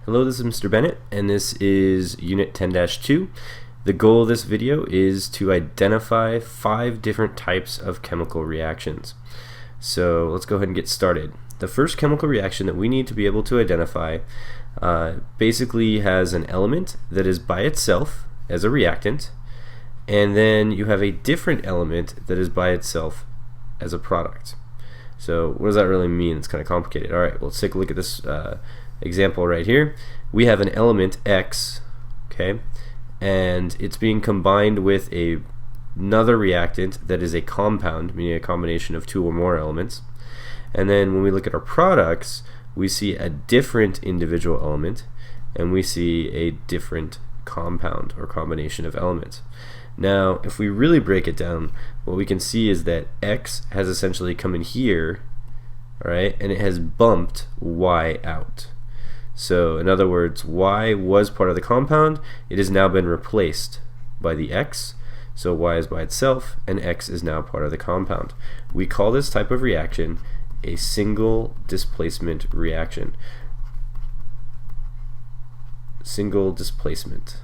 Hello, this is Mr. Bennett, and this is Unit 10-2. The goal of this video is to identify 5 different types of chemical reactions. So let's go ahead and get started. The first chemical reaction that we need to be able to identify basically has an element that is by itself as a reactant, and then you have a different element that is by itself as a product. So what does that really mean? It's kind of complicated. All right, well, let's take a look at this example right here. We have an element X, okay, and it's being combined with another reactant that is a compound, meaning a combination of 2 or more elements. And then when we look at our products, we see a different individual element, and we see a different compound or combination of elements. Now, if we really break it down, what we can see is that X has essentially come in here, all right, and it has bumped Y out. So in other words, Y was part of the compound. It has now been replaced by the X. So Y is by itself, and X is now part of the compound. We call this type of reaction a single displacement reaction. Single displacement.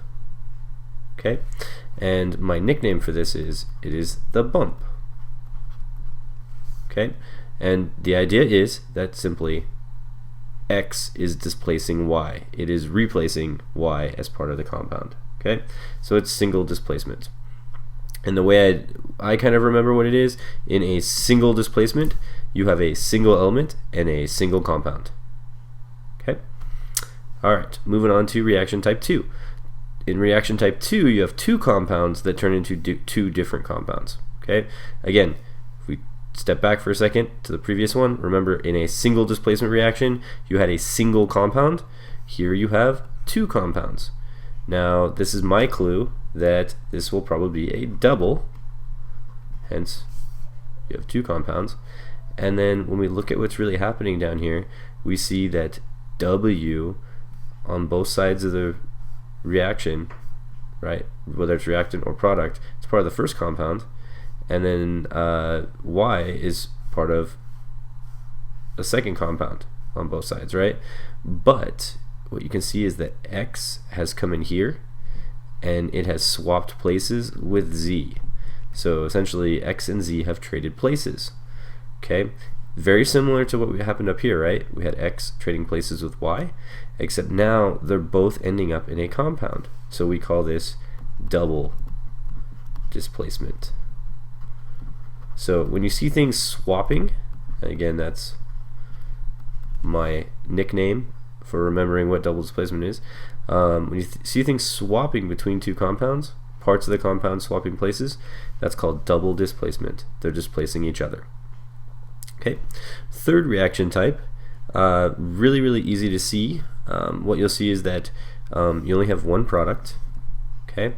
Okay? And my nickname for this is, it is the bump. Okay? And the idea is that simply X is displacing Y. It is replacing Y as part of the compound. Okay? So it's single displacement. And the way I kind of remember what it is, in a single displacement, you have a single element and a single compound. Okay? Alright, moving on to reaction type 2. In reaction type 2, you have 2 compounds that turn into 2 different compounds. Okay? Again, if we step back for a second to the previous one, remember in a single displacement reaction, you had a single compound. Here you have 2 compounds. Now, this is my clue that this will probably be a double, hence you have 2 compounds. And then when we look at what's really happening down here, we see that W on both sides of the reaction, right, whether it's reactant or product, it's part of the first compound, and then Y is part of a second compound on both sides, right? But what you can see is that X has come in here and it has swapped places with Z. So essentially X and Z have traded places. Okay, very similar to what happened up here, right? We had X trading places with Y, except now they're both ending up in a compound. So we call this double displacement. So when you see things swapping, again, that's my nickname for remembering what double displacement is. When you see things swapping between 2 compounds, parts of the compound swapping places, that's called double displacement. They're displacing each other. Okay, third reaction type, really easy to see. What you'll see is that you only have one product, okay,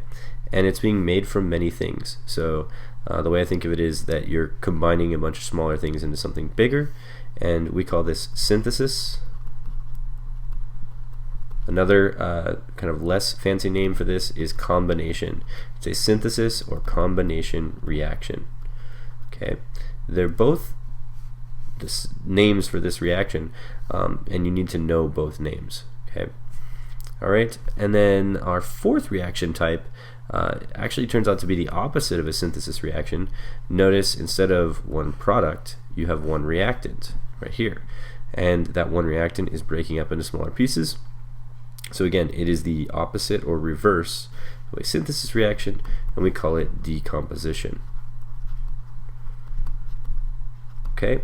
and it's being made from many things. So the way I think of it is that you're combining a bunch of smaller things into something bigger, and we call this synthesis. Another kind of less fancy name for this is combination. It's a synthesis or combination reaction. Okay, they're both names for this reaction, and you need to know both names. Okay, all right, and then our fourth reaction type actually turns out to be the opposite of a synthesis reaction. Notice instead of one product, you have one reactant right here, and that one reactant is breaking up into smaller pieces. So again, it is the opposite or reverse of a synthesis reaction, and we call it decomposition. Okay,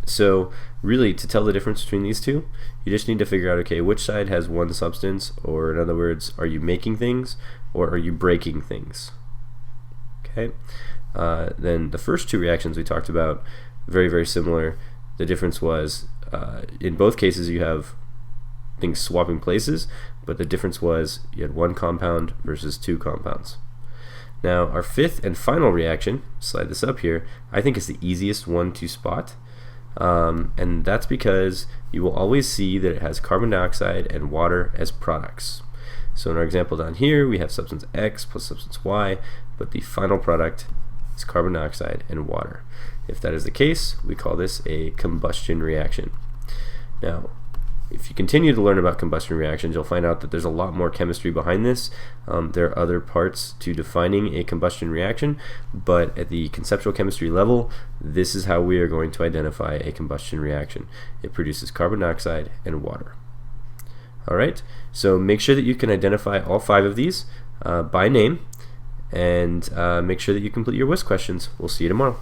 so really, to tell the difference between these two, you just need to figure out, okay, which side has one substance, or in other words, are you making things or are you breaking things? Okay, then the first 2 reactions we talked about, very similar. The difference was in both cases you have things swapping places, but the difference was you had 1 compound versus 2 compounds. Now our 5th and final reaction, slide this up here, I think is the easiest one to spot. And that's because you will always see that it has carbon dioxide and water as products. So in our example down here, we have substance X plus substance Y, but the final product is carbon dioxide and water. If that is the case, we call this a combustion reaction. Now, if you continue to learn about combustion reactions, you'll find out that there's a lot more chemistry behind this. There are other parts to defining a combustion reaction, but at the conceptual chemistry level, this is how we are going to identify a combustion reaction. It produces carbon dioxide and water. Alright, so make sure that you can identify all 5 of these by name, and make sure that you complete your WIS questions. We'll see you tomorrow.